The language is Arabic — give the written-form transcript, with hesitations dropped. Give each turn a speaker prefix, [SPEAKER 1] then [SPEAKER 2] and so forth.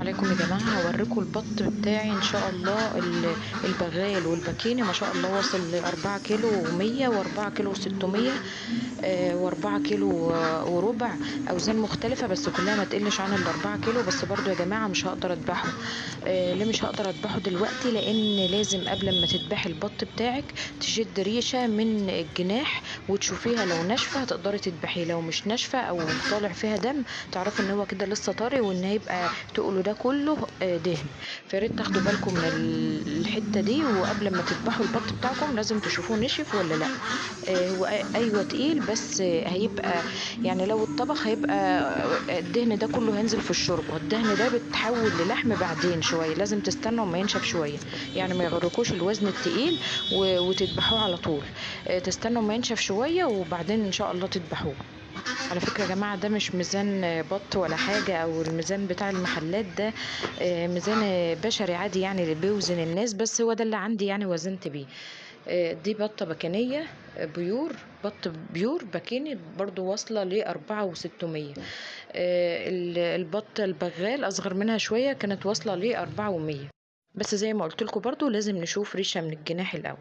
[SPEAKER 1] عليكم يا جماعة، هوريكم البط بتاعي ان شاء الله. البغال والبكيني ما شاء الله واصل لأربعة كيلو ومية وأربعة كيلو وستمية، وأربعة كيلو وربع. أوزان مختلفة بس كلها ما تقلش عن الأربعة كيلو. بس برضو يا جماعة مش هقدر أذبحه. ليه مش هقدر أذبحه دلوقتي؟ لأن لازم قبل ما تذبحي البط بتاعك تشد ريشة من الجناح وتشوفيها، لو ناشفة هتقدري تذبحيه، لو مش ناشفة أو طالع فيها دم تعرفي إن هو كده لسه طري، وإن هيبقى تقله ده كله دهن. فياريت تاخدوا بالكم من الحتة دي، وقبل ما تذبحوا البط بتاعكم لازم تشوفوه نشف ولا لأ. هو أيوه تقيل، بس هيبقى يعني لو اتطبخ هيبقى الدهن ده كله هينزل في الشوربة. الدهن ده بتحول للحم بعدين شوية، لازم تستنوا اما ينشف شوية. يعني ما يغركوش الوزن التقيل وتذبحوه على طول. تستنوا اما ينشف شوية وبعدين ان شاء الله تذبحوه. على فكرة يا جماعة، ده مش ميزان بط ولا حاجة، أو الميزان بتاع المحلات ده. ميزان بشري عادي يعني اللي بيوزن الناس، بس هو ده اللي عندي يعني وزنت بيه. دي بطة بكنية، بيور. بط بيور بكيني برضو واصلة ل4600. البط البغال أصغر منها شوية كانت واصلة ل4100. بس زي ما قلت لكم برضو لازم نشوف ريشة من الجناح الأول.